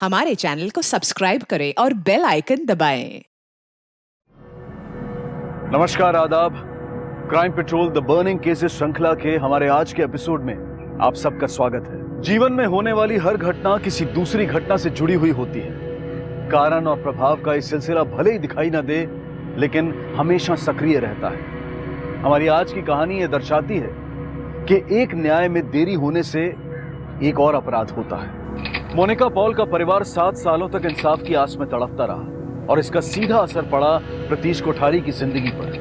हमारे चैनल को सब्सक्राइब करें और बेल आइकन दबाएं। नमस्कार, आदाब। Crime petrol the burning cases श्रृंखला के हमारे आज के एपिसोड में आप सबका स्वागत है। जीवन में होने वाली हर घटना किसी दूसरी घटना से जुड़ी हुई होती है। कारण और प्रभाव का ये सिलसिला भले ही दिखाई ना दे, लेकिन हमेशा सक्रिय रहता है। हमारी आज की कहानी ये दर्शाती है कि एक न्याय में देरी होने से एक और अपराध होता है। मोनिका पॉल का परिवार 7 सालों तक इंसाफ की आस में तड़पता रहा और इसका सीधा असर पड़ा प्रतीश कोठारी की जिंदगी पर,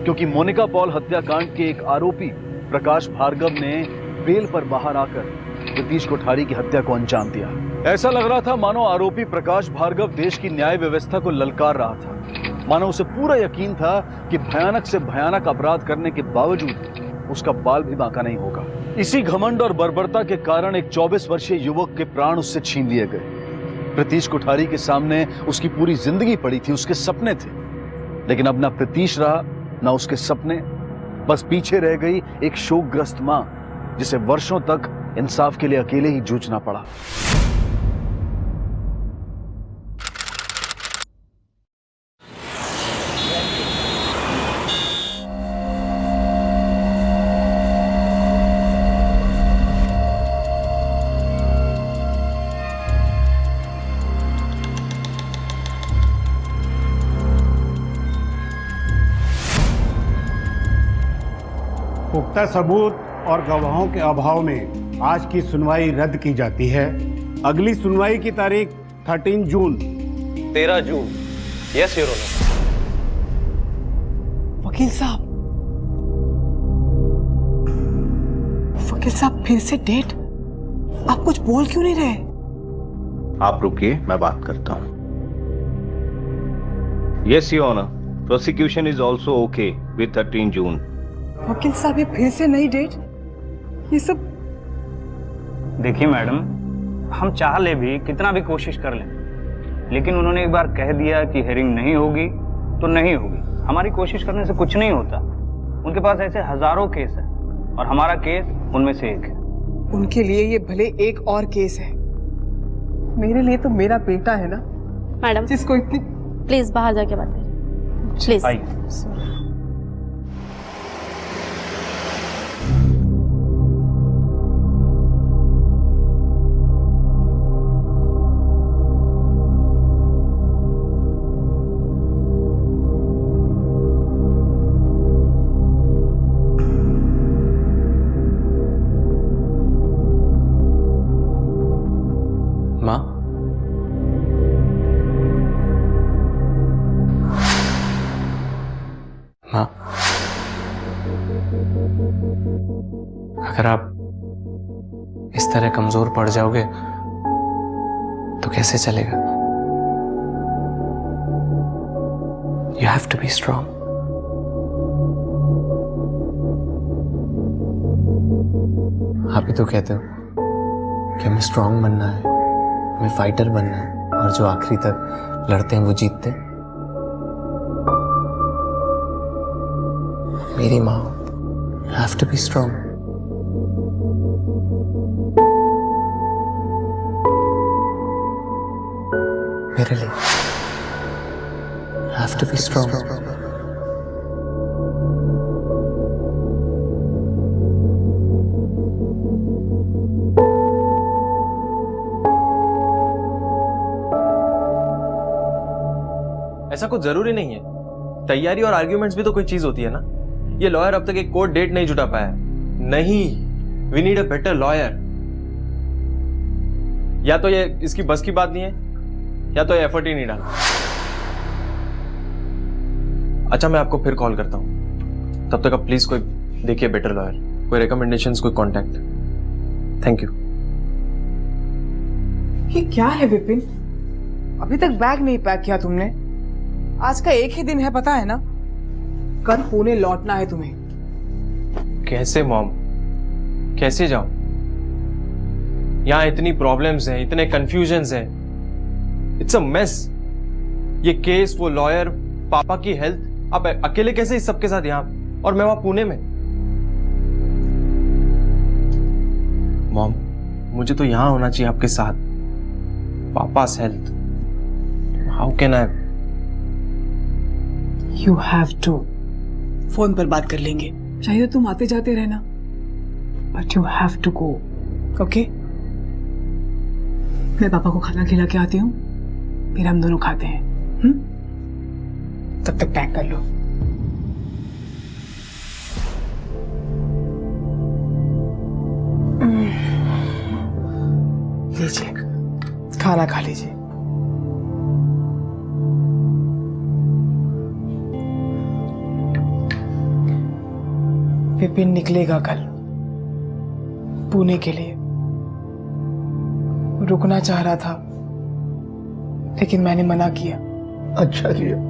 क्योंकि मोनिका पॉल हत्याकांड के एक आरोपी प्रकाश भार्गव ने बेल पर बाहर आकर प्रतीश कोठारी की हत्या को अंजाम दिया। ऐसा लग रहा था मानो आरोपी प्रकाश भार्गव देश की न्याय व्यवस्था को ललकार रहा था। मानो उसे पूरा यकीन था कि भयानक से भयानक अपराध करने के बावजूद उसका बाल भी बांका नहीं होगा। इसी घमंड और बर्बरता के कारण एक 24 वर्षीय युवक के प्राण उससे छीन लिए गए। प्रतीश कोठारी के सामने उसकी पूरी जिंदगी पड़ी थी, उसके सपने थे, लेकिन अब ना प्रतीश रहा ना उसके सपने। बस पीछे रह गई एक शोकग्रस्त मां, जिसे वर्षों तक इंसाफ के लिए अकेले ही जूझना पड़ा। पुख्ता सबूत और गवाहों के अभाव में आज की सुनवाई रद्द की जाती है। अगली सुनवाई की तारीख 13 जून। 13 जून। Yes your honour. वकील साहब फिर से डेट? आप कुछ बोल क्यों नहीं रहे? आप रुकिए, मैं बात करता हूं। Yes your honour, prosecution is also okay with 13 June. वकील साहब, ये फिर से नई डेट? ये सब देखिए मैडम, हम चाह ले भी कितना भी कोशिश कर लें, लेकिन उन्होंने एक बार कह दिया कि हेयरिंग नहीं होगी तो नहीं होगी। हमारी कोशिश करने से कुछ नहीं होता। उनके पास ऐसे हजारों केस है और हमारा केस उनमें से एक है। उनके लिए ये भले एक और केस है, मेरे लिए तो मेरा बेटा है ना मैडम, जिसको इतनी। प्लीज बाहर जाके बात करें प्लीज। आइए। माँ, माँ, अगर आप इस तरह कमजोर पड़ जाओगे तो कैसे चलेगा? You have to be strong. आप ही तो कहते हो कि हमें स्ट्रांग बनना है, हमें फाइटर बनना है, और जो आखिरी तक लड़ते हैं वो जीतते हैं। मेरी माँ, you have to be strong. मेरे लिए you have to be strong. ऐसा कुछ जरूरी नहीं है। तैयारी और आर्ग्यूमेंट्स भी तो कोई चीज होती है ना। ये लॉयर अब तक एक कोर्ट डेट नहीं जुटा पाया। नहीं, we need a better lawyer. या तो ये इसकी बस की बात नहीं है, या तो ये एफर्ट ही नहीं डाला। अच्छा, मैं आपको फिर कॉल करता हूं। तब तक आप प्लीज कोई देखिए बेटर लॉयर, कोई रिकमेंडेशंस, कोई कांटेक्ट। Thank you. ये क्या है विपिन? अभी तक बैग नहीं पैक किया तुमने? आज का एक ही दिन है, पता है ना? कल पुणे लौटना है तुम्हें। कैसे मॉम, कैसे जाऊं? यहां इतनी प्रॉब्लम्स हैं, इतने कंफ्यूजन्स हैं। It's a mess. ये केस, वो लॉयर, पापा की हेल्थ, आप अकेले कैसे इस सबके साथ यहां, और मैं वहां पुणे में। मॉम, मुझे तो यहां होना चाहिए आपके साथ, Papa's health. How can I? You have to. Phone पर बात कर लेंगे, चाहिए तो तुम आते जाते रहना, but you have to go, okay? मैं पापा को खाना खिला के आती हूँ, फिर हम दोनों खाते हैं। तब तक पैक कर लो। लीजिए, खाना खा लीजिए। विपिन निकलेगा कल पुणे के लिए। रुकना चाह रहा था, लेकिन मैंने मना किया। अच्छा किया।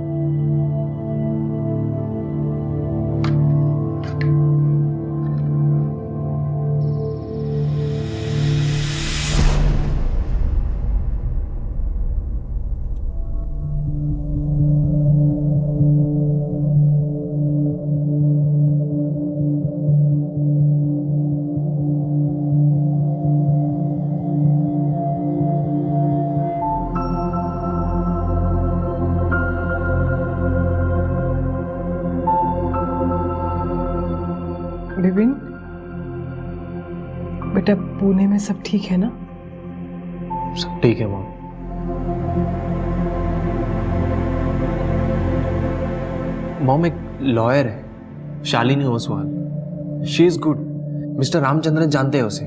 विपिन, बेटा पुणे में सब ठीक है ना? सब ठीक है मॉम। मॉम एक लॉयर है, Shalini Oswal. She is good. Mister Ramachandran जानते हैं उसे।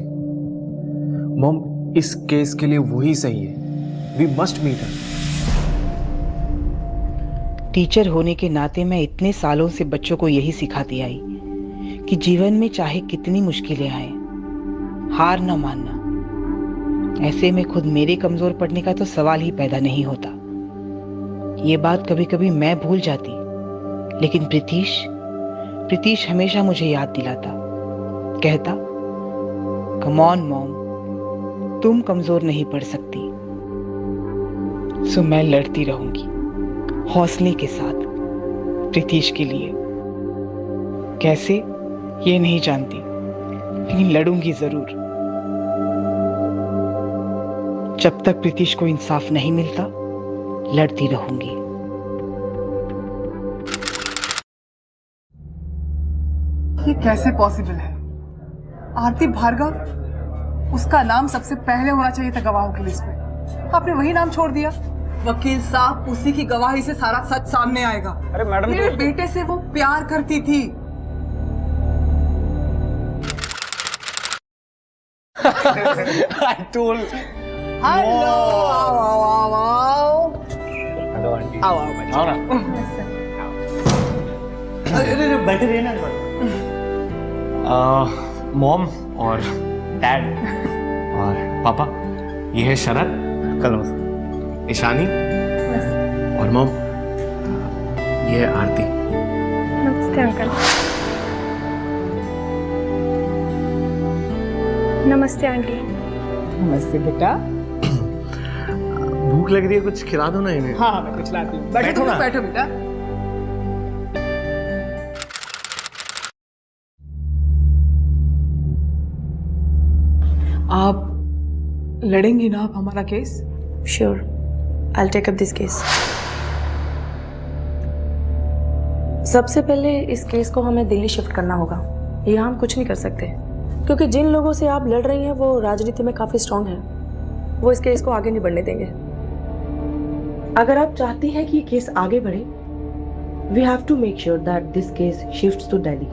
मॉम, इस केस के लिए वही सही है। We must meet her. Teacher होने के नाते मैं इतने सालों से बच्चों को यही सिखाती आई कि जीवन में चाहे कितनी मुश्किलें आए, हार न मानना। ऐसे में खुद मेरे कमजोर पड़ने का तो सवाल ही पैदा नहीं होता। ये बात कभी कभी मैं भूल जाती, लेकिन प्रीतीश हमेशा मुझे याद दिलाता। कहता, कम ऑन मॉम, तुम कमजोर नहीं पड़ सकती। सो मैं लड़ती रहूंगी हौसले के साथ प्रीतीश के लिए। कैसे ये नहीं जानती, लेकिन लड़ूंगी जरूर। जब तक प्रीतीश को इंसाफ नहीं मिलता, लड़ती रहूंगी। ये कैसे पॉसिबल है? आरती भार्गव, उसका नाम सबसे पहले होना चाहिए था गवाहों की लिस्ट में। आपने वही नाम छोड़ दिया। वकील साहब, उसी की गवाही से सारा सच सामने आएगा। अरे मैडम, मेरे बेटे से वो प्यार करती थी। I told. हेलो, आओ आओ आओ आओ। Hello aunty. आओ आओ बच्चे। आओ ना। अरे बैठे रहिए ना। मॉम और डैड और पापा, ये है शरद, ईशानी और मॉम, ये है आरती। नमस्ते अंकल। नमस्ते आंटी। नमस्ते बेटा। भूख लग रही है, कुछ खिला दो ना इन्हें। हाँ, मैं कुछ लाती हूँ। बैठो ना। बैठो बेटा। आप लड़ेंगी ना आप हमारा case? Sure, I will take up this case. सबसे पहले इस केस को हमें दिल्ली शिफ्ट करना होगा। यहाँ हम कुछ नहीं कर सकते, क्योंकि जिन लोगों से आप लड़ रही हैं वो राजनीति में काफी स्ट्रांग हैं। वो इस केस को आगे नहीं बढ़ने देंगे। अगर आप चाहती हैं कि ये केस आगे बढ़े, we have to make sure that this case shifts to Delhi.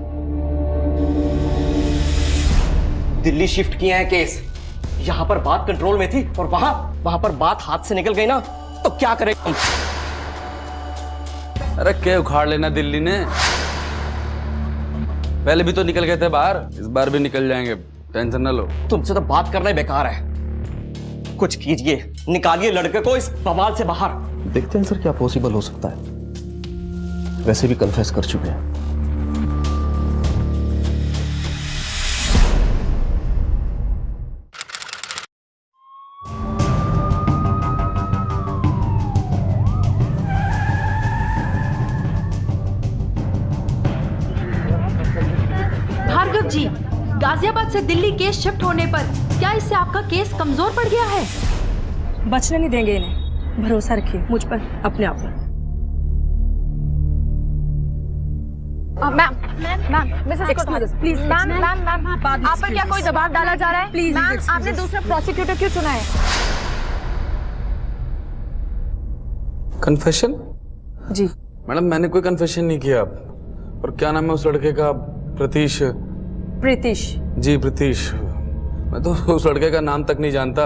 Delhi shift किया है केस। यहाँ पर बात कंट्रोल में थी और वहां पर बात हाथ से निकल गई ना, तो क्या करेंगे? अरे क्या उखाड़ लेना दिल्ली ने? पहले भी तो निकल गए थे बाहर, इस बार भी निकल जाएंगे, टेंशन न लो। तुमसे तो बात करना ही बेकार है। कुछ कीजिए, निकालिए लड़के को इस बवाल से बाहर। देखते हैं सर क्या पॉसिबल हो सकता है। वैसे भी कन्फेस कर चुके हैं। भार्गव जी, गाजियाबाद से दिल्ली केस शिफ्ट होने पर क्या इससे आपका केस कमजोर पड़ गया है? बचने नहीं देंगे इन्हें। भरोसा रखिए मुझ पर, अपने आप पर। मैम मिसेस प्लीज मैम आप पर क्या कोई दबाव डाला जा रहा है? प्लीज मैम, आपने दूसरा प्रोसिक्यूटर क्यों चुना है? कन्फेशन? जी मैडम, मैंने कोई कन्फेशन नहीं किया। और क्या नाम है उस लड़के का? प्रीतीश। प्रीतीश? जी प्रीतीश। मैं तो उस लड़के का नाम तक नहीं जानता।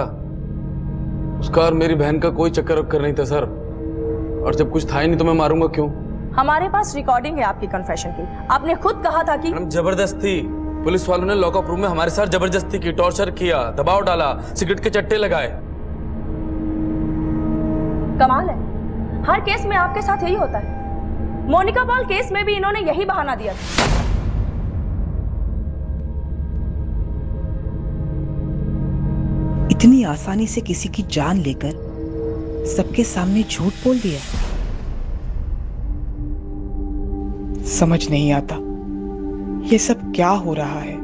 उसका और मेरी बहन का कोई चक्कर वक्कर नहीं था सर। और जब कुछ था ही नहीं तो मैं मारूंगा क्यों? हमारे पास रिकॉर्डिंग है आपकी कन्फेशन की। आपने खुद कहा था कि मैडम जबरदस्ती, पुलिस वालों ने लॉकअप रूम में हमारे साथ जबरदस्ती की, टॉर्चर किया, दबाव डाला, सिगरेट के चट्टे लगाए। कमाल है, हर केस में आपके साथ यही होता है। मोनिका पॉल केस में भी इन्होंने यही बहाना दिया था। इतनी आसानी से किसी की जान लेकर सबके सामने झूठ बोल दिया। समझ नहीं आता ये सब क्या हो रहा है।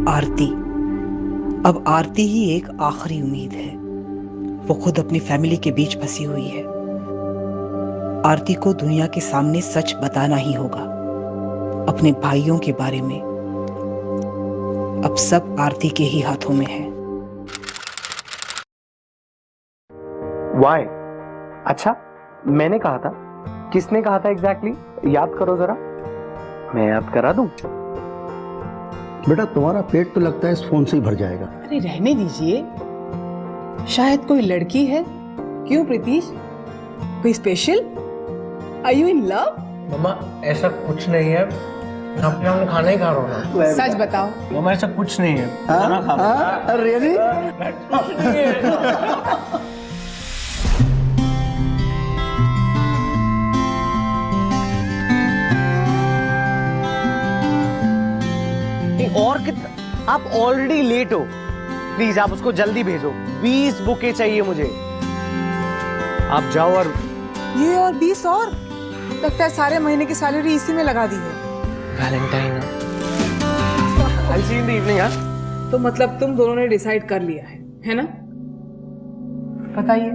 आरती, अब आरती ही एक आखिरी उम्मीद है। वो खुद अपनी फैमिली के बीच फंसी हुई है। आरती को दुनिया के सामने सच बताना ही होगा अपने भाइयों के बारे में। अब सब आरती के ही हाथों में है। वाई? अच्छा, मैंने कहा था? किसने कहा था एग्जैक्टली? याद करो जरा, मैं याद करा दूं। बेटा तुम्हारा पेट तो लगता है इस फोन से ही भर जाएगा। अरे रहने दीजिए, शायद कोई लड़की है। क्यों प्रीतीश, कोई special? Are you in love? मम्मा ऐसा कुछ नहीं है, अपने खाना ही खा रहा हूँ। सच बताओ। मम्मा ऐसा कुछ नहीं है, खाना खा रहा हूँ। रियली? और कितना? आप ऑलरेडी लेट हो। प्लीज आप उसको जल्दी भेजो। 20 बुके चाहिए मुझे। आप जाओ। और ये और 20 और? लगता है सारे महीने की सैलरी इसी में लगा दी है। Valentine I'll see you in the evening, हाँ? तो मतलब तुम दोनों ने डिसाइड कर लिया है ना? बताइए।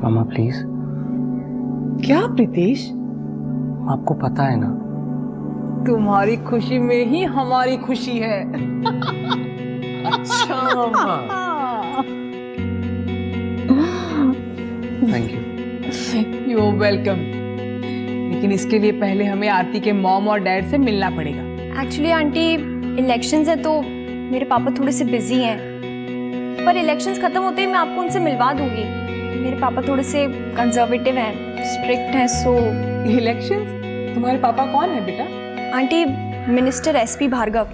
मामा प्लीज। क्या प्रीतीश? आपको पता है ना, तुम्हारी खुशी में ही हमारी खुशी है। अच्छा थैंक यू। You welcome. लेकिन इसके लिए पहले हमें आरती के मॉम और डैड से मिलना पड़ेगा। एक्चुअली आंटी इलेक्शंस है तो मेरे पापा थोड़े से बिजी हैं, पर इलेक्शंस खत्म होते ही मैं आपको उनसे मिलवा दूंगी। मेरे पापा थोड़े से कंजर्वेटिव हैं, स्ट्रिक्ट हैं। So elections? तुम्हारे पापा कौन है बेटा? Aunty minister SP Bhargav.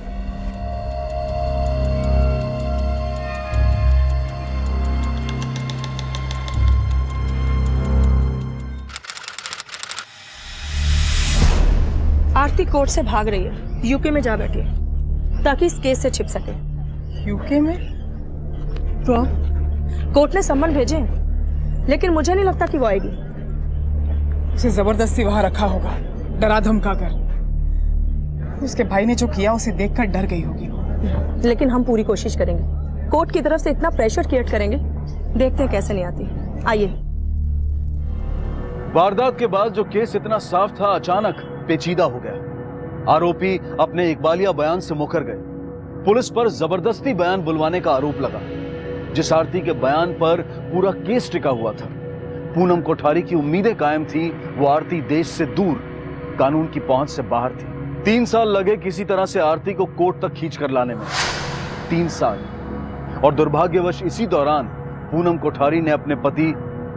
Aarti court से भाग रही है, यूके में जा बैठी है ताकि इस केस से छिप सके। यूके में? कोर्ट ने सम्मन भेजे हैं, लेकिन मुझे नहीं लगता कि वो आएगी। उसे जबरदस्ती वहां रखा होगा, डरा धमका कर। उसके भाई ने जो किया उसे देखकर डर गई होगी। लेकिन हम पूरी कोशिश करेंगे, कोर्ट की तरफ से इतना प्रेशर क्रिएट करेंगे, देखते हैं कैसे नहीं आती। आइए। वारदात के बाद जो केस इतना साफ था अचानक पेचीदा हो गया। आरोपी अपने इकबालिया बयान से मुकर गए। पुलिस पर जबरदस्ती बयान बुलवाने का आरोप लगा। जिस आरती के बयान पर पूरा केस टिका हुआ था, पूनम कोठारी की उम्मीदें कायम थी, वो आरती देश से दूर, कानून की पहुंच से बाहर थी। 3 साल लगे किसी तरह से आरती को कोर्ट तक खींच कर लाने में। 3 साल। और दुर्भाग्यवश इसी दौरान पूनम कोठारी ने अपने पति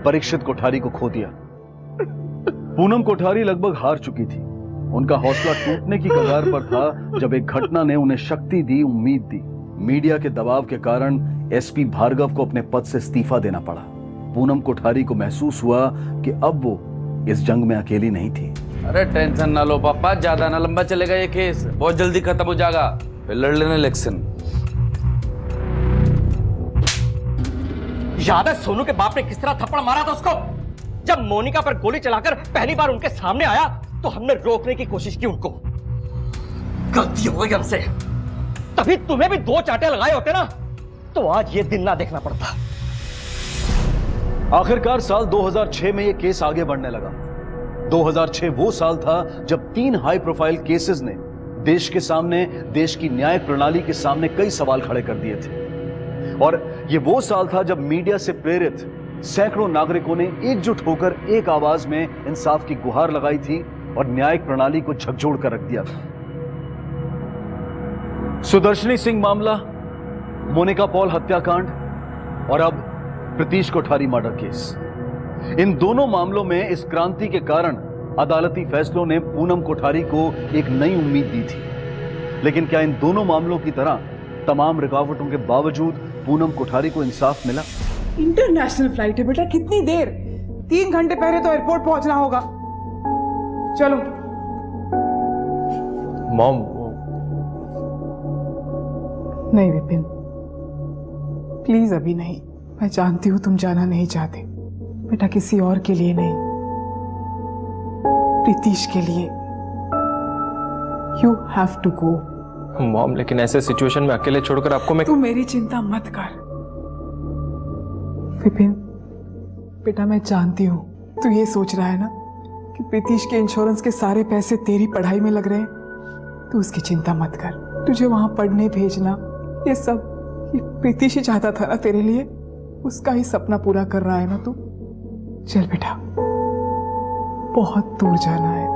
परीक्षित कोठारी को खो दिया। पूनम कोठारी लगभग हार चुकी थी। उनका हौसला टूटने की कगार पर था जब एक घटना ने उन्हें शक्ति दी, उम्मीद दी। मीडिया के दबाव के कारण एसपी भार्गव को अपने पद से इस्तीफा देना पड़ा। पूनम कोठारी को महसूस हुआ कि अब वो इस जंग में अकेली नहीं थी। अरे टेंशन ना लो पापा, ज्यादा ना लंबा चलेगा ये केस, बहुत जल्दी खत्म हो जाएगा, फिर लड़ लेना इलेक्शन। याद है सोनू के बाप ने किस तरह थप्पड़ मारा था उसको? जब मोनिका पर गोली चलाकर पहली बार उनके सामने आया तो हमने रोकने की कोशिश की उनको। गलती हो गई हमसे। तभी तुम्हें भी 2 चांटे लगाए होते ना तो आज ये दिन ना देखना पड़ता। आखिरकार साल 2006 में यह केस आगे बढ़ने लगा। 2006 वो साल था जब 3 हाई प्रोफाइल केसेस ने देश के सामने, देश की न्यायिक प्रणाली के सामने कई सवाल खड़े कर दिए थे। और ये वो साल था जब मीडिया से प्रेरित सैकड़ों नागरिकों ने एकजुट होकर एक आवाज में इंसाफ की गुहार लगाई थी और न्यायिक प्रणाली को झकझोर कर रख दिया था। सुदर्शनी सिंह मामला, मोनिका पॉल हत्याकांड और अब प्रीतिश कोठारी मर्डर केस, इन दोनों मामलों में इस क्रांति के कारण अदालती फैसलों ने पूनम कोठारी को एक नई उम्मीद दी थी। लेकिन क्या इन दोनों मामलों की तरह तमाम रुकावटों के बावजूद पूनम कोठारी को इंसाफ मिला? इंटरनेशनल फ्लाइट है बेटा, कितनी देर? 3 घंटे पहले तो एयरपोर्ट पहुंचना होगा। चलो। मॉम। नहीं विपिन, प्लीज अभी नहीं। मैं जानती हूं तुम जाना नहीं चाहते बेटा, किसी और के लिए नहीं, प्रीतिश के लिए। You have to go. Mom, लेकिन ऐसे सिचुएशन में अकेले छोड़कर आपको मैं... तू मेरी चिंता मत कर विपिन। बेटा मैं जानती हूं तू ये सोच रहा है ना कि प्रीतिश के इंश्योरेंस के सारे पैसे तेरी पढ़ाई में लग रहे हैं। तू उसकी चिंता मत कर। तुझे वहां पढ़ने भेजना, ये सब ये प्रीतिश ही चाहता था ना तेरे लिए। उसका ही सपना पूरा कर रहा है ना तू। चल बेटा, बहुत दूर जाना है।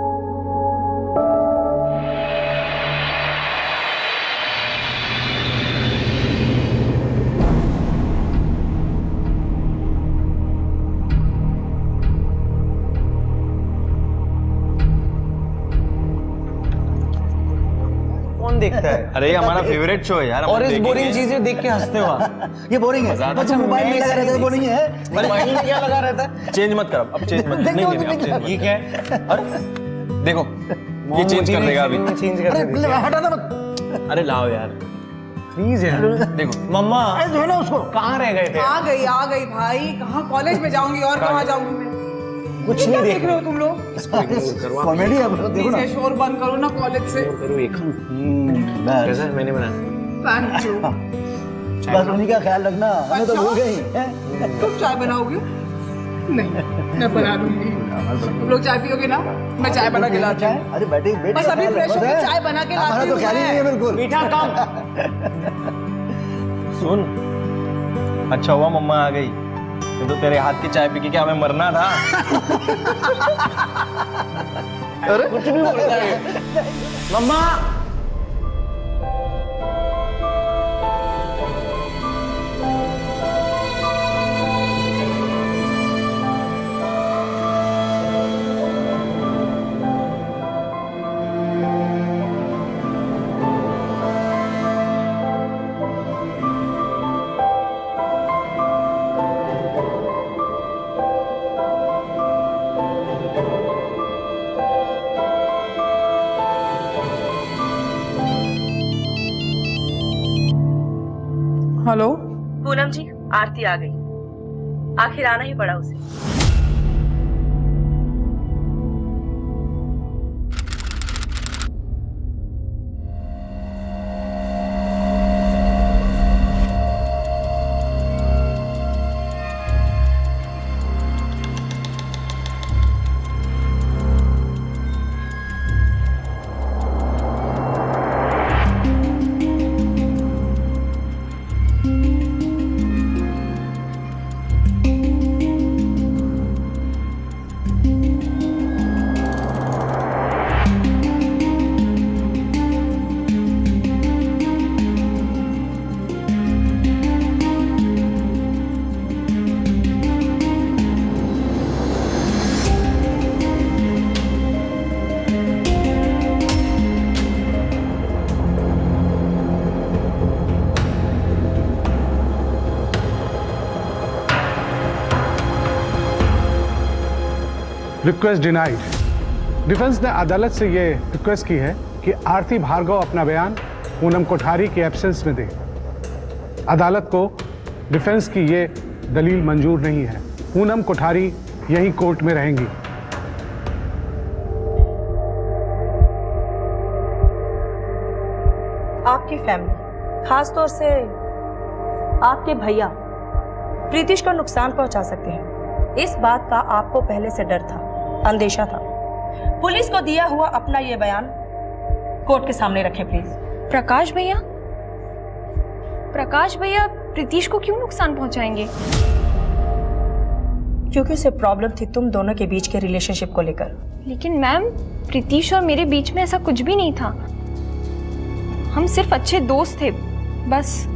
कौन देखता है? अरे ये हमारा फेवरेट शो है यार। और इस बोरिंग चीजें देख के हंसते हो आप। ये बोरिंग है। अच्छा मोबाइल में लगा रहता है, बोरिंग है। मोबाइल में क्या लगा रहता है? चेंज मत कर अब चेंज मत। नहीं नहीं, ये क्या है? देखो ये चेंज कर देगा अभी। चेंज कर देगा। हटा दे मत। अरे लाओ यार प्लीज यार। देखो मम्मा, जो ना उसको कहाँ रह गए थे? आ गई भाई। कहाँ कॉलेज में जाऊंगी और कहाँ जाऊंगी मैं? कुछ नहीं देख रहे हो तुम लोग? कॉमेडी है, देखो ना। शोर बंद करो ना कॉलेज से। करो एक। कैसा है? मैंने बनाया। Thank you. बस उन्हीं का ख्याल रखना, हमें तो भूल गई। तुम चाय बनाओगे? नहीं, मैं बना लूंगी। तुम लोग चाय पियोगे ना? मैं चाय बना के लाती हूँ। अरे बैठे बस अभी फ्रेश होकर चाय बना के लाती हूँ। तो ख्याल ही नहीं है बिल्कुल। मीठा कम। सुन, अच्छा हुआ मम्मा आ गई, तो तेरे हाथ की चाय पी के क्या हमें मरना था? अरे कुछ भी बोलता है मम्मा। हेलो पूनम जी, आरती आ गई। आखिर आना ही पड़ा उसे। Request denied. डिफेंस ने अदालत से ये रिक्वेस्ट की है कि आरती भार्गव अपना बयान पूनम कोठारी के एब्सेंस में दे। अदालत को डिफेंस की ये दलील मंजूर नहीं है। पूनम कोठारी यही कोर्ट में रहेंगी। आपकी फैमिली, खास तौर से आपके भैया प्रीतिश को नुकसान पहुंचा सकते हैं। इस बात का आपको पहले से डर था, अंदेशा था। पुलिस को दिया हुआ अपना ये बयान कोर्ट के सामने रखें प्लीज। प्रकाश भैया प्रीतीश को क्यों नुकसान पहुंचाएंगे? क्योंकि उसे प्रॉब्लम थी तुम दोनों के बीच के रिलेशनशिप को लेकर। लेकिन मैम, प्रीतीश और मेरे बीच में ऐसा कुछ भी नहीं था। हम सिर्फ अच्छे दोस्त थे, बस।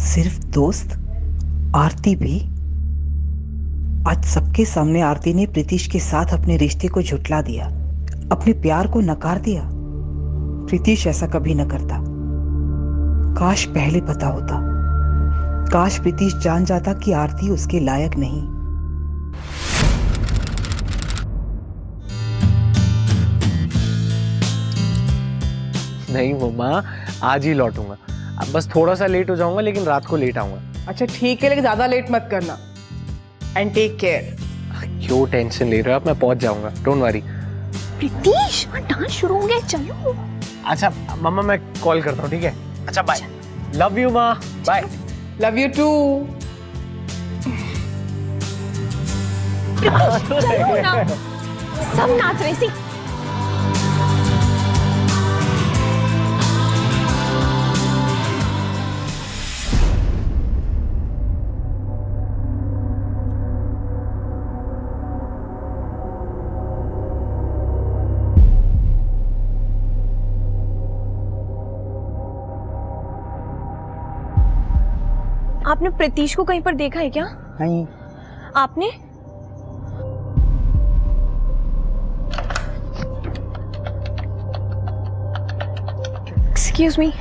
सिर्फ दोस्त? आरती भी? आज सबके सामने आरती ने प्रीतीश के साथ अपने रिश्ते को झुठला दिया, अपने प्यार को नकार दिया। प्रीतीश ऐसा कभी न करता। काश पहले पता होता। काश प्रीतीश जान जाता कि आरती उसके लायक नहीं। नहीं मम्मा, आज ही लौटूंगा। अब बस थोड़ा सा लेट हो जाऊंगा, लेकिन रात को लेट आऊंगा। अच्छा ठीक है, लेकिन ज्यादा लेट मत करना। And take care. क्यों टेंशन ले रहे हो आप? मैं पहुंच जाऊंगा, डोंट वरी। प्रीतीश, डांस शुरू हो गया, चलो। अच्छा मम्मा, मैं कॉल करता हूँ, ठीक है? अच्छा बाय। लव यू माँ, बाय। Love you too. सब नाच रहे सी। आपने प्रीतीश को कहीं पर देखा है क्या? नहीं। आपने? एक्सक्यूज मी,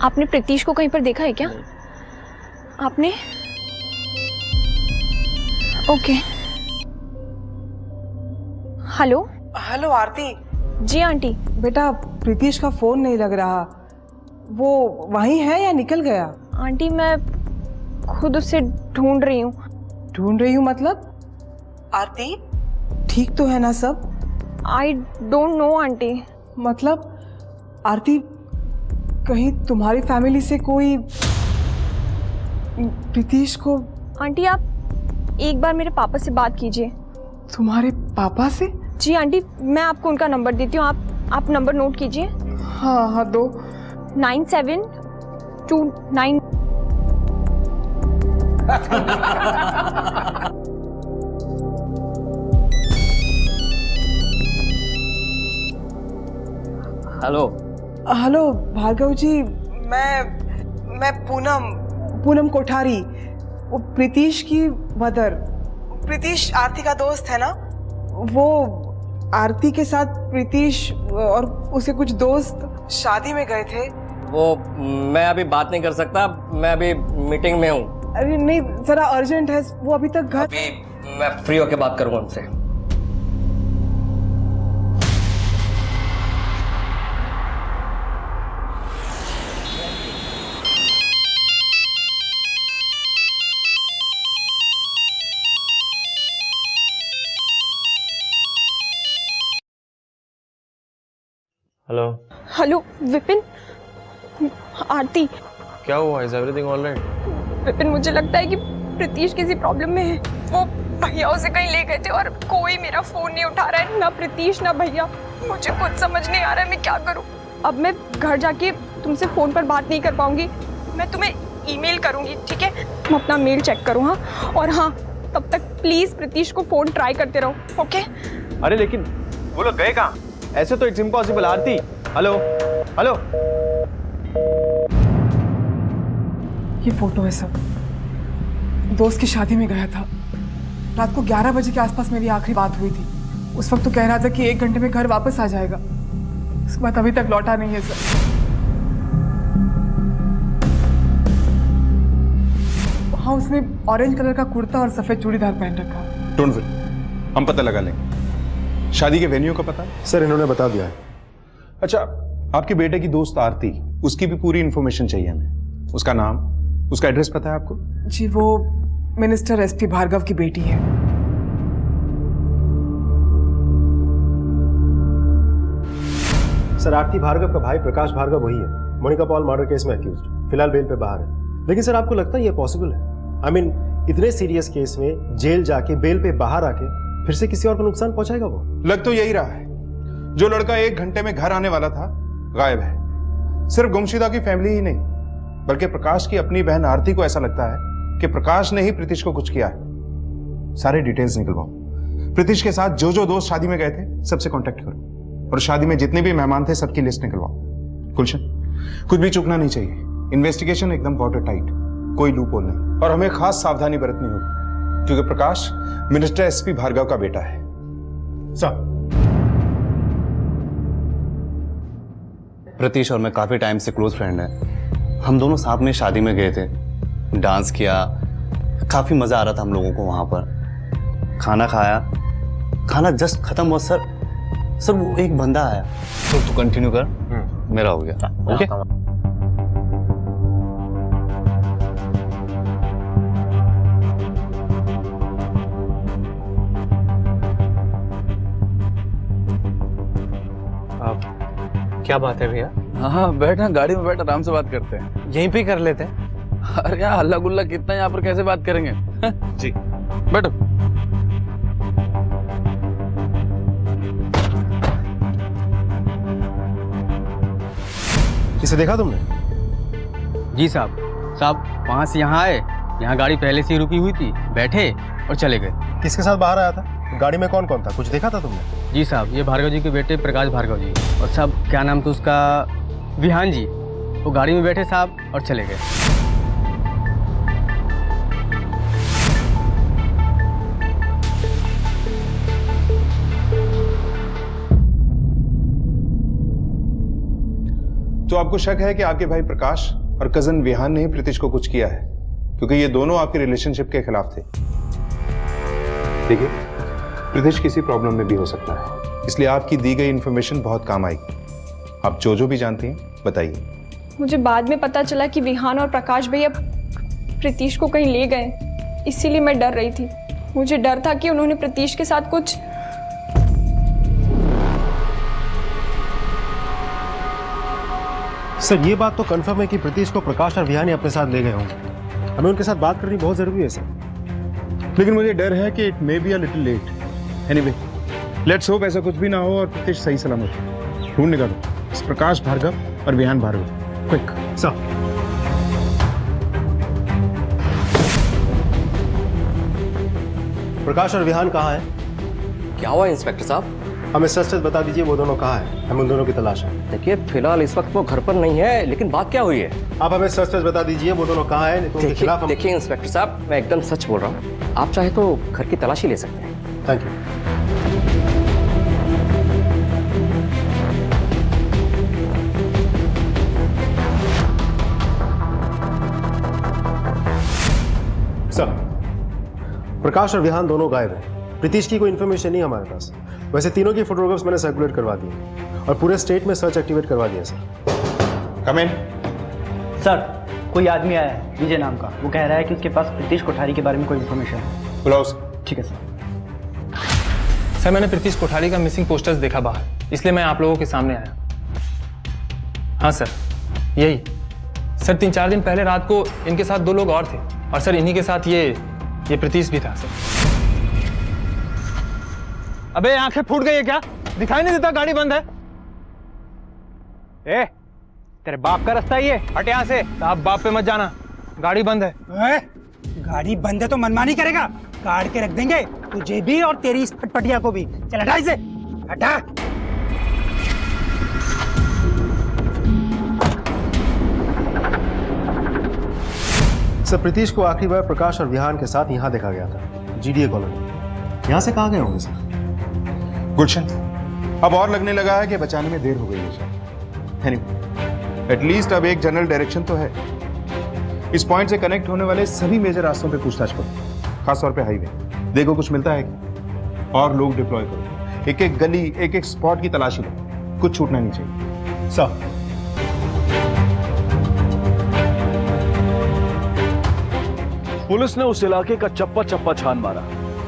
आपने प्रीतीश को कहीं पर देखा है क्या? आपने? ओके। हेलो हेलो आरती। जी आंटी। बेटा, प्रीतीश का फोन नहीं लग रहा। वो वहीं है या निकल गया? आंटी, मैं खुद उसे ढूंढ रही हूँ। ढूंढ रही हूँ मतलब? आरती, ठीक तो है ना सब? I don't know aunty. मतलब आरती, कहीं तुम्हारी फैमिली से कोई प्रीतीश को? आंटी, आप एक बार मेरे पापा से बात कीजिए। तुम्हारे पापा से? जी आंटी, मैं आपको उनका नंबर देती हूँ, आप नंबर नोट कीजिए। हाँ दो। 9729। हेलो। हेलो भार्गव जी, मैं पूनम कोठारी, वो प्रीतीश की मदर। प्रीतीश आरती का दोस्त है ना? वो आरती के साथ प्रीतीश और उसके कुछ दोस्त शादी में गए थे। वो मैं अभी बात नहीं कर सकता, मैं अभी मीटिंग में हूँ। अरे नहीं, जरा अर्जेंट है, वो अभी तक घर। अभी मैं फ्री होके बात करूंगा उनसे। हेलो। हेलो विपिन, आरती। क्या हुआ? Is everything all right? Vipin, मुझे लगता है कि प्रीतीश किसी प्रॉब्लम में है। वो भैया उसे कहीं ले गए थे और कोई मेरा फोन नहीं उठा रहा है, ना प्रीतीश ना भैया। मुझे कुछ समझ नहीं आ रहा है मैं क्या करूं। अब मैं घर जाके तुमसे फोन पर बात नहीं कर पाऊंगी, मैं तुम्हें ईमेल करूंगी, ठीक है? तुम अपना मेल चेक करो। हाँ, और हाँ, तब तक प्लीज प्रीतीश को फोन ट्राई करते रहो, ओके? अरे लेकिन वो लोग गए कहाँ? ऐसे तो it's impossible. Aarti, hello hello. ये फोटो है सब। दोस्त की शादी में गया था। रात को 11 बजे के आसपास मेरी आखिरी बात हुई थी। उस वक्त तो कह रहा था कि 1 घंटे में घर वापस आ जाएगा। उसके बाद अभी तक लौटा नहीं है सर। हाँ, उसने ऑरेंज कलर का कुर्ता और सफेद चूड़ीदार पहन रखा। डोंट वरी, हम पता लगा लेंगे। शादी के वेन्यू का पता? सर इन्होंने बता दिया है। अच्छा, आपके बेटे की दोस्त आरती, उसकी भी पूरी इंफॉर्मेशन चाहिए हमें। उसका नाम, उसका एड्रेस पता है आपको? जी, वो मिनिस्टर एसपी भार्गव की बेटी है। सर आरती भार्गव का भाई प्रकाश भार्गव वही है, मोनिका पॉल मर्डर केस में अक्यूज्ड, फिलहाल बेल पे बाहर है। लेकिन सर आपको लगता है ये पॉसिबल है? आई मीन इतने सीरियस केस में जेल जाके बेल पे बाहर आके फिर से किसी और को नुकसान पहुंचाएगा वो? लग तो यही रहा है। जो लड़का 1 घंटे में घर आने वाला था गायब है। सिर्फ गुमशुदा की फैमिली ही नहीं बल्कि प्रकाश की अपनी बहन आरती को ऐसा लगता है कि प्रकाश ने ही प्रीतिश को कुछ किया है। सारे डिटेल्स निकलवाओ। प्रीतिश के साथ जो जो दोस्त शादी में गए थे सबसे कांटेक्ट करो और शादी में जितने भी मेहमान थे सबकी लिस्ट निकलवाओ। गुलशन, कुछ भी चूकना नहीं चाहिए। इन्वेस्टिगेशन एकदम वाटर टाइट, कोई लूप होल नहीं, और हमें खास सावधानी बरतनी होगी क्योंकि प्रकाश मिनिस्टर एसपी भार्गव का बेटा है। सर प्रीतिश और मैं काफी टाइम से क्लोज फ्रेंड हैं। हम दोनों साथ में शादी में गए थे, डांस किया, काफी मजा आ रहा था हम लोगों को वहां पर। खाना खाया, खाना जस्ट खत्म हुआ सर वो एक बंदा आया। तो तू कंटिन्यू कर, मेरा हो गया। ओके क्या बात है भैया? हाँ बैठ, गाड़ी में बैठ, आराम से बात करते हैं। यहीं पे कर लेते हैं। अरे यार हल्ला गुल्ला कितना, यहाँ पर कैसे बात करेंगे? जी बैठो। इसे देखा तुमने? जी साहब वहां से यहाँ आए, यहाँ गाड़ी पहले से ही रुकी हुई थी, बैठे और चले गए। किसके साथ बाहर आया था? गाड़ी में कौन कौन था? कुछ देखा था तुमने? जी साहब, ये भार्गव जी के बेटे प्रकाश भार्गव जी, और साहब क्या नाम था उसका, विहान जी, वो गाड़ी में बैठे साहब और चले गए। तो आपको शक है कि आपके भाई प्रकाश और कजन विहान ने ही प्रीतिश को कुछ किया है, क्योंकि ये दोनों आपके रिलेशनशिप के खिलाफ थे। देखिए, प्रीतिश किसी प्रॉब्लम में भी हो सकता है, इसलिए आपकी दी गई इंफॉर्मेशन बहुत काम आएगी। आप जो भी जानती हैं बताइए। मुझे बाद में पता चला कि विहान और प्रकाश भैया प्रीतिश को कहीं ले गए, इसीलिए मैं डर रही थी। मुझे डर था कि उन्होंने प्रीतिश के साथ कुछ। सर ये बात तो कंफर्म है कि प्रीतिश को प्रकाश और विहान अपने साथ ले गए होंगे। हमें उनके साथ बात करनी बहुत जरूरी है सर। लेकिन मुझे डर है कि it may be a little late. Anyway, let's hope ऐसा कुछ भी ना हो और प्रीतिश सही सलामत हो। ढूंढ निकालो इस प्रकाश भार्गव और विहान भार्गव, क्विक। सर प्रकाश और विहान कहाँ हैं? क्या हुआ इंस्पेक्टर साहब? हमें सच बता दीजिए वो दोनों कहाँ हैं, हमें उन दोनों की तलाश है। देखिए फिलहाल इस वक्त वो घर पर नहीं है, लेकिन बात क्या हुई है? आप हमें सच बता दीजिए वो दोनों कहाँ हैं, तो उनके खिलाफ हम। देखिए इंस्पेक्टर साहब, मैं एकदम सच बोल रहा हूँ, आप चाहे तो घर की तलाशी ले सकते हैं। Thank you. सर प्रकाश और विहान दोनों गायब हैं। प्रीतिश की कोई इन्फॉर्मेशन नहीं हमारे पास। वैसे तीनों की फोटोग्राफ्स मैंने सर्कुलेट करवा दिए और पूरे स्टेट में सर्च एक्टिवेट करवा दिया सर। कम इन। सर कोई आदमी आया है विजय नाम का, वो कह रहा है कि उसके पास प्रीतिश कोठारी के बारे में कोई इन्फॉर्मेशन है। बुलाओ। ठीक है सर। सर मैंने प्रीतिश कोठारी का मिसिंग पोस्टर्स देखा बाहर, इसलिए मैं आप लोगों के सामने आया। हाँ सर यही सर, 3-4 दिन पहले रात को इनके साथ 2 लोग और थे, और सर इन्हीं के साथ ये प्रीतिश भी था सर। अबे आंखें फूट गई है क्या? दिखाई नहीं देता गाड़ी बंद है? ए, तेरे बाप का रास्ता ही है, हट यहाँ से। आप बाप पे मत जाना, गाड़ी बंद है। गाड़ी बंद है तो मनमानी करेगा, काट के रख देंगे तुझे भी और तेरी इस फटफटिया को भी। चल हटा इसे, हटा। सर प्रीतिश को आखिरी बार प्रकाश और विहान के साथ यहाँ देखा गया था, जीडीए कॉलोनी। यहाँ से कहाँ गए होंगे सर? गुलशन, अब और लगने लगा है कि बचाने में देर हो गई है शायद। एनीवे, एटलीस्ट अब एक जनरल डायरेक्शन तो है। इस पॉइंट से कनेक्ट होने वाले सभी मेजर रास्तों पे पूछताछ करो, खासतौर पे हाईवे। देखो कुछ मिलता है क्या? और लोग डिप्लॉय करो, एक एक गली, एक एक स्पॉट की तलाशी लो, कुछ छूटना नहीं चाहिए। सर पुलिस ने उस इलाके का चप्पा चप्पा छान मारा।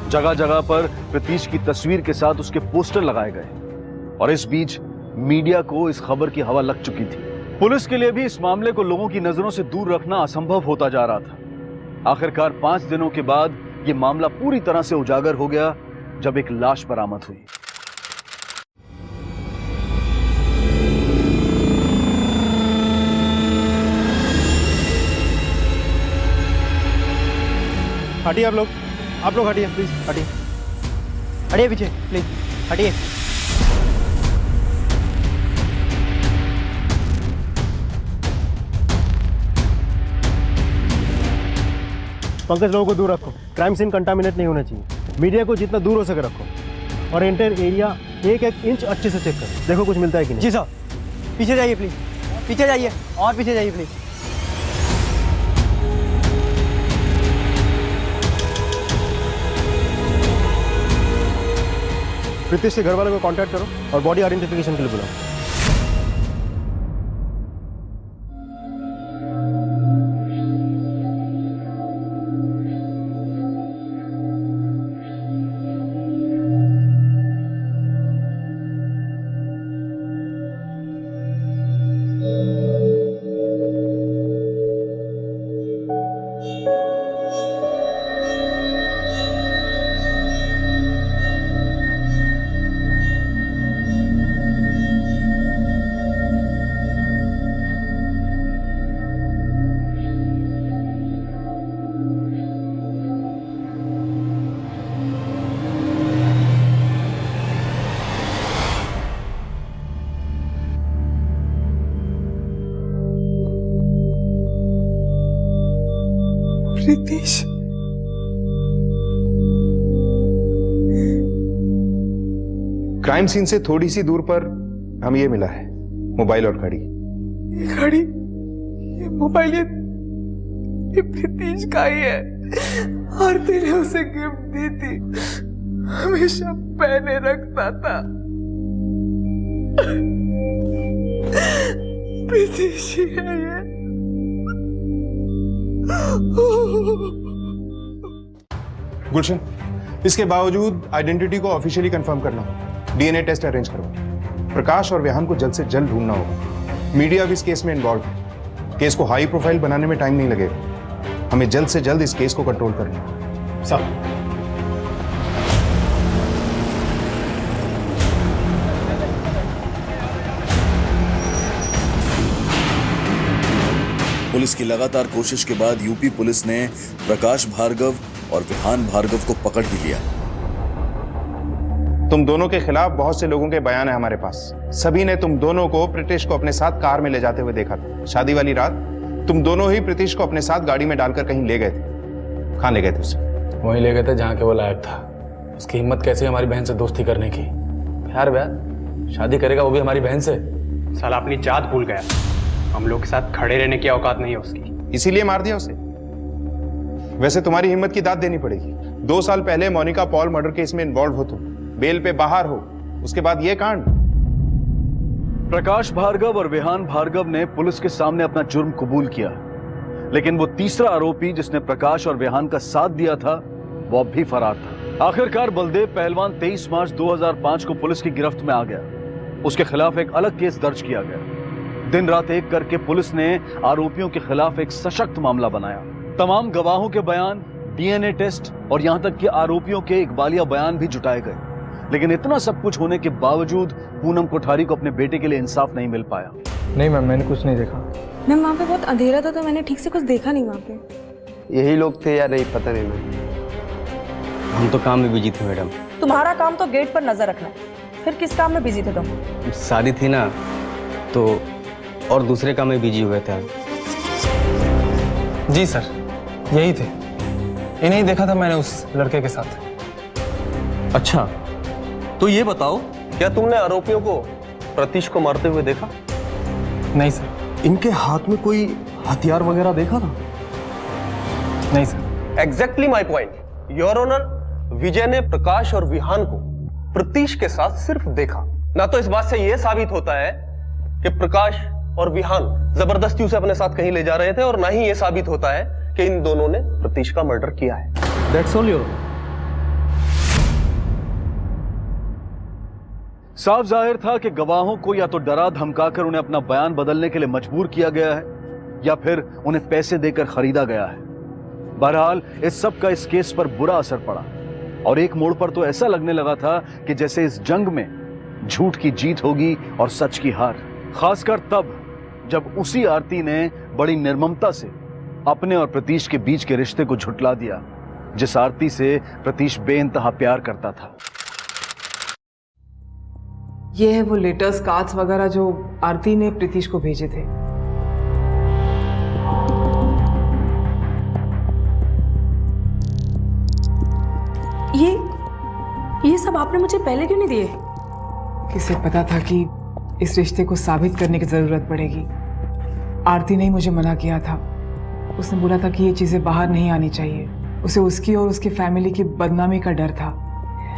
जगह जगह पर प्रीतिश की तस्वीर के साथ उसके पोस्टर लगाए गए, और इस बीच मीडिया को इस खबर की हवा लग चुकी थी। पुलिस के लिए भी इस मामले को लोगों की नजरों से दूर रखना असंभव होता जा रहा था। आखिरकार 5 दिनों के बाद यह मामला पूरी तरह से उजागर हो गया जब एक लाश बरामद हुई। हटिए आप लोग हटिए प्लीज, हटिए हटिए पीछे प्लीज, हटिए। पंकज, लोगों को दूर रखो, क्राइम सीन कंटामिनेट नहीं होना चाहिए। मीडिया को जितना दूर हो सके रखो और एंटायर एरिया एक इंच अच्छे से चेक करो, देखो कुछ मिलता है कि नहीं। जी साहब, पीछे जाइए प्लीज, पीछे जाइए और पीछे जाइए प्लीज। प्रीतिश के घर वालों को कांटेक्ट करो और बॉडी आइडेंटिफिकेशन के लिए बुलाओ। प्रीतिश, क्राइम सीन से थोड़ी सी दूर पर हमें ये मिला है, मोबाइल और घड़ी। ये घड़ी, ये मोबाइल, ये प्रीतिश का ही है। आरती ने उसे गिफ्ट दी थी, हमेशा पहने रखता था। प्रीतिश ही है ये। गुलशन, इसके बावजूद आइडेंटिटी को ऑफिशियली कंफर्म करना होगा। डीएनए टेस्ट अरेंज करवाओ। प्रकाश और विहान को जल्द से जल्द ढूंढना होगा। मीडिया भी इस केस में इन्वॉल्व है। केस को हाई प्रोफाइल बनाने में टाइम नहीं लगेगा। हमें जल्द से जल्द इस केस को कंट्रोल करना है। सब पुलिस की लगातार कोशिश के बाद यूपी पुलिस ने प्रकाश भार्गव और विहान भार्गव को पकड़ भी लिया। तुम दोनों के खिलाफ बहुत से लोगों के बयान है हमारे पास। सभी ने तुम दोनों को प्रीतिश को अपने साथ कार में ले जाते हुए देखा था। शादी वाली रात तुम दोनों ही प्रीतिश को अपने साथ गाड़ी में डालकर कहीं ले गए थे। कहां ले गए थे उसे? वहीं ले गए थे जहां के वो लायक था। उसकी हिम्मत कैसी हमारी बहन से दोस्ती करने की? प्यार व्यार शादी करेगा, वो भी हमारी बहन से। साला अपनी जात भूल गया। हम लोग के साथ खड़े रहने की औकात नहीं है उसकी, इसीलिए मार दिया उसे। वैसे तुम्हारी हिम्मत की दाद देनी पड़ेगी। 2 साल पहले मोनिका पॉल मर्डर केस में इन्वॉल्व हो तुम, बेल पे बाहर हो, उसके बाद ये कांड। प्रकाश भार्गव और विहान भार्गव ने पुलिस के सामने अपना जुर्म कबूल किया, लेकिन वो तीसरा आरोपी जिसने प्रकाश और विहान का साथ दिया था वो अब भी फरार था। आखिरकार बलदेव पहलवान 23 मार्च 2005 को पुलिस की गिरफ्त में आ गया। उसके खिलाफ एक अलग केस दर्ज किया गया। दिन रात एक करके पुलिस ने आरोपियों के खिलाफ एक सशक्त मामला बनाया। तमाम गवाहों के बयान, डीएनए टेस्ट और यहां तक कि आरोपियों के इकबालिया बयान भी जुटाए गए। लेकिन इतना सब कुछ होने के बावजूद पूनम कोठारी को अपने बेटे के लिए इंसाफ नहीं मिल पाया। नहीं मैम, मैंने कुछ नहीं देखा। मैम वहाँ पे बहुत अंधेरा था तो मैंने ठीक से कुछ देखा नहीं वहाँ पे। यही लोग थे या नहीं पता नहीं मैम। हम तो काम में बिजी थे मैडम। तुम्हारा काम तो गेट पर नजर रखना है, फिर किस काम में बिजी थे तुम? शादी थी ना तो और दूसरे काम में बिजी हुए थे। जी सर, यही थे। इन्हें देखा था मैंने उस लड़के के साथ। अच्छा, तो ये बताओ, क्या तुमने आरोपियों को प्रतीश को मारते हुए देखा? नहीं सर। इनके हाथ में कोई हथियार वगैरह देखा था? नहीं sir. Exactly my point your honour. Vijay ने प्रकाश और विहान को प्रतीश के साथ सिर्फ देखा ना, तो इस बात से यह साबित होता है कि प्रकाश और विहान जबरदस्ती उसे अपने साथ कहीं ले जा रहे थे, और ना ही यह साबित होता है कि इन दोनों ने प्रतीश का मर्डर किया है। That's all your. साफ जाहिर था कि गवाहों को या तो डरा धमकाकर उन्हें अपना बयान बदलने के लिए मजबूर किया गया है या फिर उन्हें पैसे देकर खरीदा गया है। बहरहाल इस सब का इस केस पर बुरा असर पड़ा और एक मोड़ पर तो ऐसा लगने लगा था कि जैसे इस जंग में झूठ की जीत होगी और सच की हार। खासकर तब जब उसी आरती ने बड़ी निर्ममता से अपने और प्रतीश के बीच के रिश्ते को झुठला दिया, जिस आरती से प्रतीश बेइंतहा प्यार करता था। ये है वो लेटर्स, कार्ड्स वगैरह जो आरती ने प्रीतिश को भेजे थे। ये सब आपने मुझे पहले क्यों नहीं दिए? किसे पता था कि इस रिश्ते को साबित करने की जरूरत पड़ेगी। आरती ने ही मुझे मना किया था। उसने बोला था कि ये चीजें बाहर नहीं आनी चाहिए। उसे उसकी और उसकी फैमिली की बदनामी का डर था,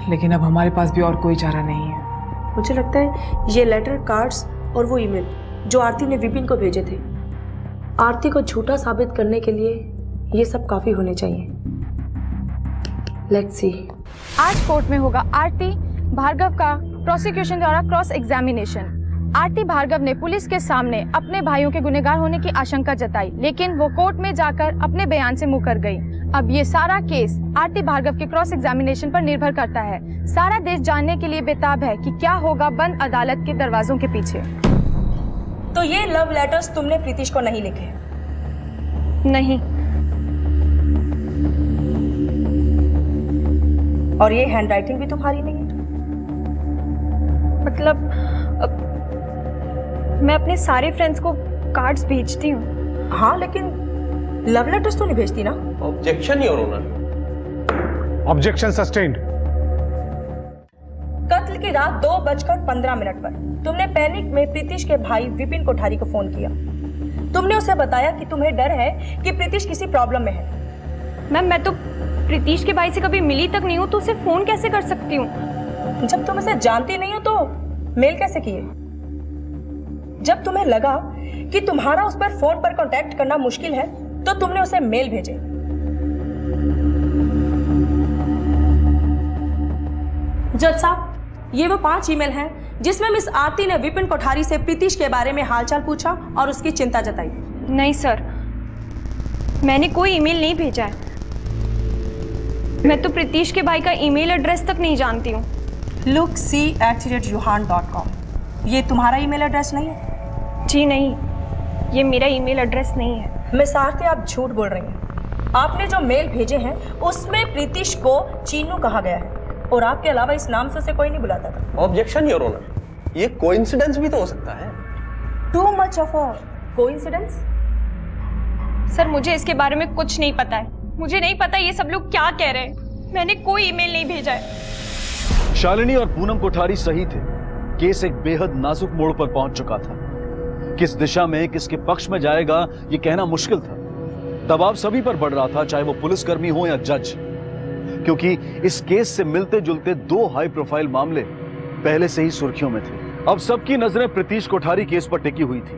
लेकिन अब हमारे पास भी और कोई चारा नहीं है। मुझे लगता है ये लेटर, कार्ड्स और वो ईमेल जो आरती ने विपिन को भेजे थे, आरती को झूठा साबित करने के लिए ये सब काफी होने चाहिए। Let's see. आज कोर्ट में होगा आरती भार्गव का प्रोसिक्यूशन द्वारा क्रॉस एग्जामिनेशन। आरती भार्गव ने पुलिस के सामने अपने भाइयों के गुनहगार होने की आशंका जताई, लेकिन वो कोर्ट में जाकर अपने बयान से मुकर गई। अब ये सारा केस आरती भार्गव के क्रॉस एग्जामिनेशन पर निर्भर करता है। सारा देश जानने के लिए बेताब है कि क्या होगा बंद अदालत के दरवाजों के पीछे। तो ये लव लेटर्स तुमने प्रीतिश को नहीं लिखे? नहीं। और ये हैंडराइटिंग भी तुम्हारी नहीं है? मतलब मैं अपने सारे फ्रेंड्स को कार्ड्स भेजती हूँ। हाँ, लेकिन लव लेटर्स तो नहीं भेजती ना? Objection your honour. Objection sustained. कत्ल की रात 2:15 पर तुमने पैनिक में प्रीतिश के भाई विपिन कोठारी को फोन किया। तुमने उसे बताया कि तुम्हें डर है कि प्रीतिश किसी प्रॉब्लम में है। मैम, मैं तो प्रीतिश के भाई से कभी मिली तक नहीं हूँ, तो उसे फोन कैसे कर सकती हूँ? जब तुम उसे जानती नहीं हो तो मेल कैसे किए? जब तुम्हें लगा कि तुम्हारा उस पर फोन पर कांटेक्ट करना मुश्किल है तो तुमने उसे मेल भेजे। जज साहब, ये वो 5 ईमेल हैं जिसमें मिस आरती ने विपिन कोठारी से प्रीतिश के बारे में हालचाल पूछा और उसकी चिंता जताई। नहीं सर, मैंने कोई ईमेल नहीं भेजा है। मैं तो प्रीतिश के भाई का ईमेल एड्रेस तक नहीं जानती हूँ। lookc@yuhan.com ये तुम्हारा ईमेल एड्रेस नहीं है? जी नहीं, ये मेरा ईमेल एड्रेस नहीं है। मिस आरती, आप झूठ बोल रही हैं। आपने जो मेल भेजे हैं उसमें प्रीतिश को चीनू कहा गया है और आपके अलावा इस नाम से उसे कोई नहीं बुलाता था। Objection your honour. ये कोइंसिडेंस भी तो हो सकता है। Too much of a coincidence? Sir, मुझे इसके बारे में कुछ नहीं पता है। मुझे नहीं पता ये सब लोग क्या कह रहे हैं। मैंने कोई ईमेल नहीं भेजा है। शालिनी और पूनम कोठारी सही थे। केस एक बेहद नाजुक मोड़ पर पहुंच चुका था। किस दिशा में, किसके पक्ष में जाएगा, यह कहना मुश्किल था। दबाव सभी पर बढ़ रहा था, चाहे वो पुलिसकर्मी हो या जज, क्योंकि इस केस से मिलते जुलते 2 हाई प्रोफाइल मामले पहले से ही सुर्खियों में थे। अब सबकी नजरें प्रीतिश कोठारी केस पर टिकी हुई थी।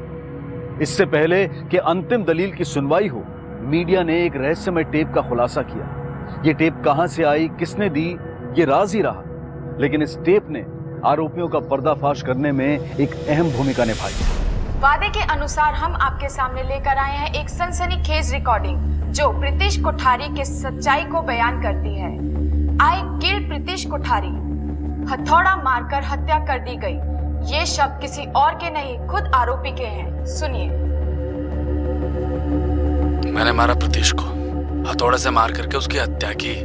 इससे पहले कि अंतिम दलील की सुनवाई हो, मीडिया ने एक रहस्यमय टेप का खुलासा किया। ये टेप कहां से आई, किसने दी, ये राज ही रहा, लेकिन इस टेप ने आरोपियों का पर्दाफाश करने में एक अहम भूमिका निभाई। वादे के अनुसार हम आपके सामने लेकर आए हैं एक सनसनीखेज रिकॉर्डिंग जो प्रीतिश कोठारी के सच्चाई को बयान करती है। आई किल प्रीतिश कोठारी, हथौड़ा मारकर हत्या कर दी गई। ये शब्द किसी और के नहीं, खुद आरोपी के हैं। सुनिए। मैंने मारा प्रतीश को, हथौड़े से मार करके उसकी हत्या की।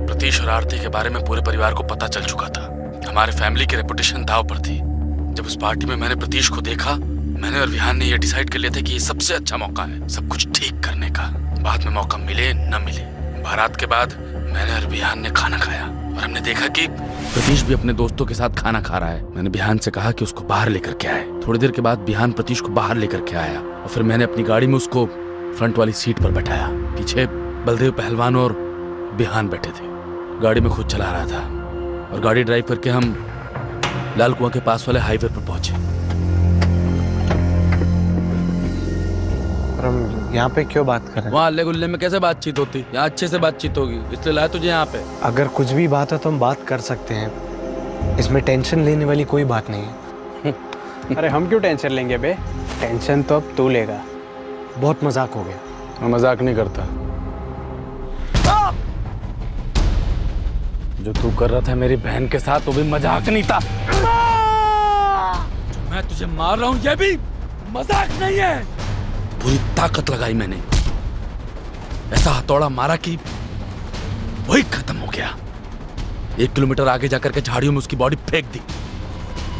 प्रतीश और आरती के बारे में पूरे परिवार को पता चल चुका था। हमारे फैमिली की रेपुटेशन दांव पर थी। जब उस पार्टी में मैंने प्रतीश को देखा, मैंने और विहान ने यह डिसाइड कर लिया था कि ये सबसे अच्छा मौका है सब कुछ ठीक करने का। बाद में मौका मिले न मिले। बारात के बाद मैंने और विहान ने खाना खाया और हमने देखा कि प्रतीश भी अपने दोस्तों के साथ खाना खा रहा है। मैंने विहान से कहा कि उसको बाहर लेकर के आए। थोड़ी देर के बाद विहान प्रतीश को बाहर लेकर के आया और फिर मैंने अपनी गाड़ी में उसको फ्रंट वाली सीट पर बैठाया। पीछे बलदेव पहलवान और विहान बैठे थे। गाड़ी में खुद चला रहा था और गाड़ी ड्राइव करके हम लाल कुआं के पास वाले हाईवे पर पहुंचे। हम यहाँ पे क्यों बात कर रहे हैं? वहाँ अल्ले गुल्ले में कैसे बातचीत होती? यहाँ अच्छे से बातचीत होगी, इसलिए लाया तुझे यहाँ पे। अगर कुछ भी बात है तो हम बात कर सकते हैं, इसमें टेंशन लेने वाली कोई बात नहीं है। अरे हम क्यों टेंशन लेंगे बे? टेंशन तो अब तू लेगा। बहुत मजाक हो गया। मैं मजाक नहीं करता। जो तू कर रहा था मेरी बहन के साथ वो भी मजाक नहीं था। जो मैं तुझे मार रहा हूं ये भी मजाक नहीं है। पूरी ताकत लगाई मैंने, ऐसा हथौड़ा मारा कि वही खत्म हो गया। 1 किलोमीटर आगे जाकर के झाड़ियों में उसकी बॉडी फेंक दी।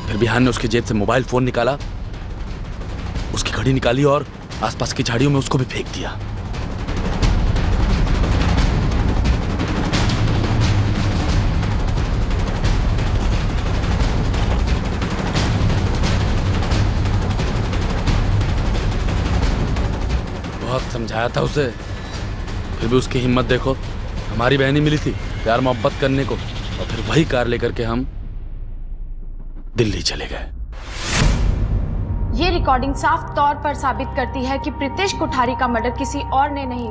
फिर विहान ने उसकी जेब से मोबाइल फोन निकाला, उसकी घड़ी निकाली और आसपास की झाड़ियों में उसको भी फेंक दिया। बहुत समझाया था उसे, फिर भी उसकी हिम्मत देखो। हमारी बहन ही मिली थी प्यार मोहब्बत करने को, और फिर वही कार लेकर के हम दिल्ली चले गए। ये रिकॉर्डिंग साफ तौर पर साबित करती है कि प्रीतिश कोठारी का मर्डर किसी और ने नहीं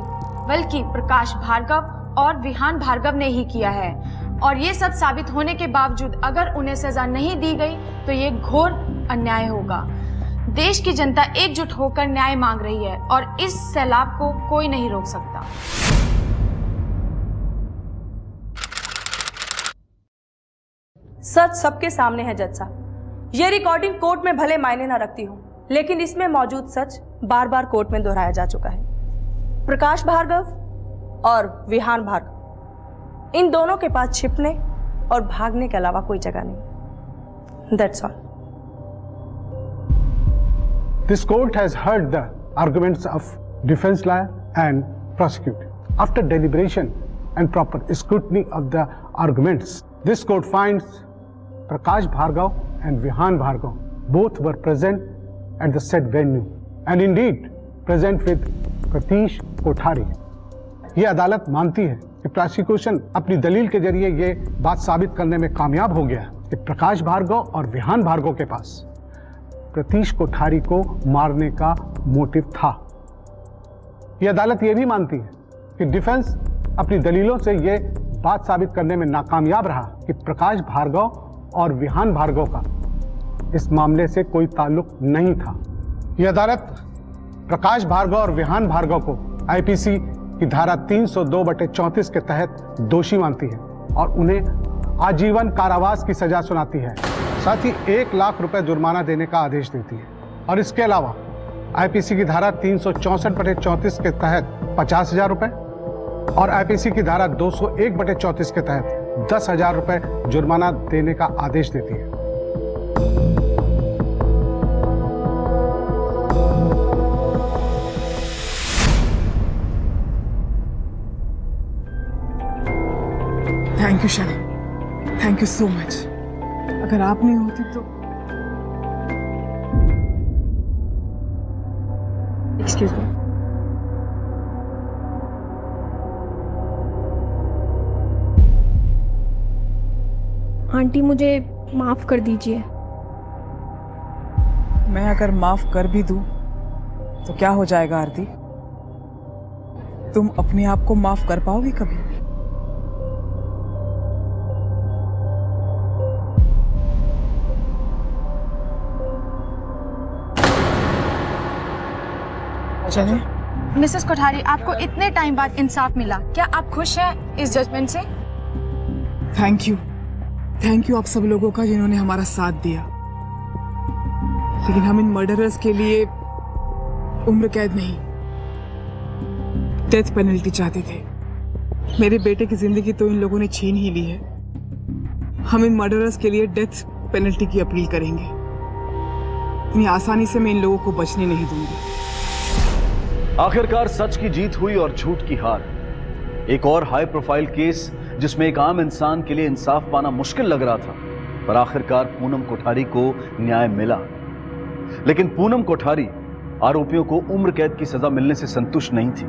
बल्कि प्रकाश भार्गव और विहान भार्गव ने ही किया है। और ये सब साबित होने के बावजूद अगर उन्हें सजा नहीं दी गई तो ये घोर अन्याय होगा। देश की जनता एकजुट होकर न्याय मांग रही है और इस सैलाब को कोई नहीं रोक सकता। सच सबके सामने है जज साहब। ये रिकॉर्डिंग कोर्ट में भले मायने ना रखती हो, लेकिन इसमें मौजूद सच बार बार कोर्ट में दोहराया जा चुका है। प्रकाश भार्गव और विहान भार्गव, इन दोनों के पास छिपने और भागने के अलावा कोई जगह नहीं। That's all. This court has heard the arguments of defense lawyer and prosecutor. After deliberation and proper scrutiny of the arguments, this court finds Prakash Bhargav and Vihan Bhargav both were present at the said venue and indeed present with Pratish Kothari. ये अदालत मानती है कि prosecution अपनी दलील के जरिए ये बात साबित करने में कामयाब हो गया कि प्रकाश भार्गव और विहान भार्गव के पास प्रतीश कोठारी को मारने का मोटिव था। यह अदालत यह भी मानती है कि डिफेंस अपनी दलीलों से यह बात साबित करने में नाकामयाब रहा कि प्रकाश भार्गव और विहान भार्गव का इस मामले से कोई ताल्लुक नहीं था। यह अदालत प्रकाश भार्गव और विहान भार्गव को आईपीसी की धारा 302/34 के तहत दोषी मानती है और उन्हें आजीवन कारावास की सजा सुनाती है। साथ ही 1 लाख रुपए जुर्माना देने का आदेश देती है और इसके अलावा आईपीसी की धारा 364/34 के तहत 50,000 रुपए और आईपीसी की धारा 201/34 के तहत 10,000 रुपए जुर्माना देने का आदेश देती है। Thank you Shani, thank you so much. अगर आप नहीं होती तो। Excuse me. आंटी मुझे माफ कर दीजिए। मैं अगर माफ कर भी दूं तो क्या हो जाएगा आरती? तुम अपने आप को माफ कर पाओगी कभी? चले। मिसेस कोठारी, आपको इतने टाइम बाद इंसाफ मिला, क्या आप खुश हैं इस जजमेंट से? थैंक यू आप सब लोगों का जिन्होंने हमारा साथ दिया। लेकिन हम इन मर्डरर्स के लिए उम्र कैद नहीं, डेथ पेनल्टी चाहते थे। मेरे बेटे की जिंदगी तो इन लोगों ने छीन ही ली है। हम इन मर्डरर्स के लिए डेथ पेनल्टी की अपील करेंगे। इतनी आसानी से मैं इन लोगों को बचने नहीं दूंगी। आखिरकार सच की जीत हुई और झूठ की हार। एक और हाई प्रोफाइल केस जिसमें एक आम इंसान के लिए इंसाफ पाना मुश्किल लग रहा था, पर आखिरकार पूनम कोठारी को न्याय मिला। लेकिन पूनम कोठारी आरोपियों को उम्र कैद की सजा मिलने से संतुष्ट नहीं थी।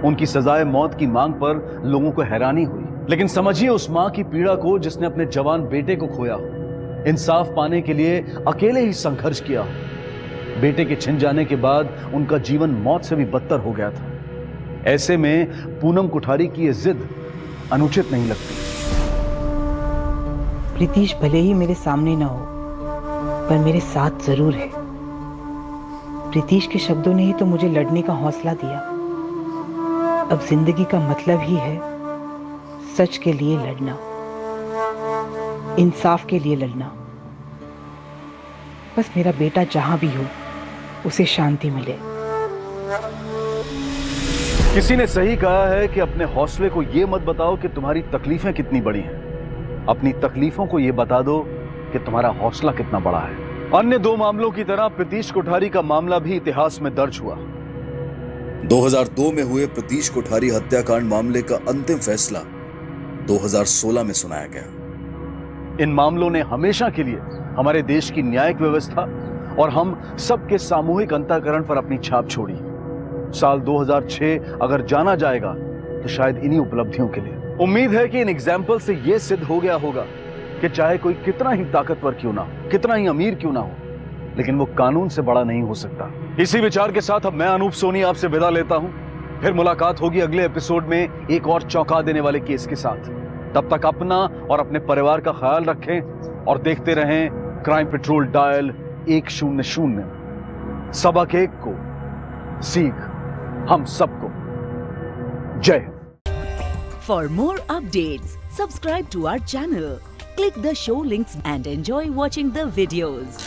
उनकी सजाए मौत की मांग पर लोगों को हैरानी हुई। लेकिन समझिए उस मां की पीड़ा को जिसने अपने जवान बेटे को खोया हो, इंसाफ पाने के लिए अकेले ही संघर्ष किया हो। बेटे के छिन जाने के बाद उनका जीवन मौत से भी बदतर हो गया था। ऐसे में पूनम कोठारी की यह जिद अनुचित नहीं लगती। प्रीतीश भले ही मेरे सामने ना हो, पर मेरे साथ जरूर है। प्रीतीश के शब्दों ने ही तो मुझे लड़ने का हौसला दिया। अब जिंदगी का मतलब ही है सच के लिए लड़ना, इंसाफ के लिए लड़ना। बस मेरा बेटा जहां भी हो उसे शांति मिले। किसी ने सही कहा है कि अपने हौसले को यह मत बताओ कि तुम्हारी तकलीफें कितनी बड़ी हैं, अपनी तकलीफों को यह बता दो कि तुम्हारा हौसला कितना बड़ा है। अन्य दो मामलों की तरह प्रीतीश कोठारी का मामला भी इतिहास में दर्ज हुआ। 2002 में हुए प्रीतीश कोठारी हत्याकांड मामले का अंतिम फैसला 2016 में सुनाया गया। इन मामलों ने हमेशा के लिए हमारे देश की न्यायिक व्यवस्था और हम सबके सामूहिक अंतःकरण पर अपनी छाप छोड़ी। साल 2006 अगर जाना जाएगा तो शायद इन्हीं उपलब्धियों के लिए। उम्मीद है कि इन एग्जाम्पल से यह सिद्ध हो गया होगा कि चाहे कोई कितना ही ताकतवर क्यों ना हो, कितना ही अमीर क्यों ना हो, लेकिन वो कानून से बड़ा नहीं हो सकता। इसी विचार के साथ अब मैं अनूप सोनी आपसे विदा लेता हूं। फिर मुलाकात होगी अगले एपिसोड में एक और चौंका देने वाले केस के साथ। तब तक अपना और अपने परिवार का ख्याल रखें और देखते रहें क्राइम पेट्रोल डायल 100। सबक एक को सीख हम सबको। जय Hind. For more updates, subscribe to our channel, click the show links and enjoy watching the videos.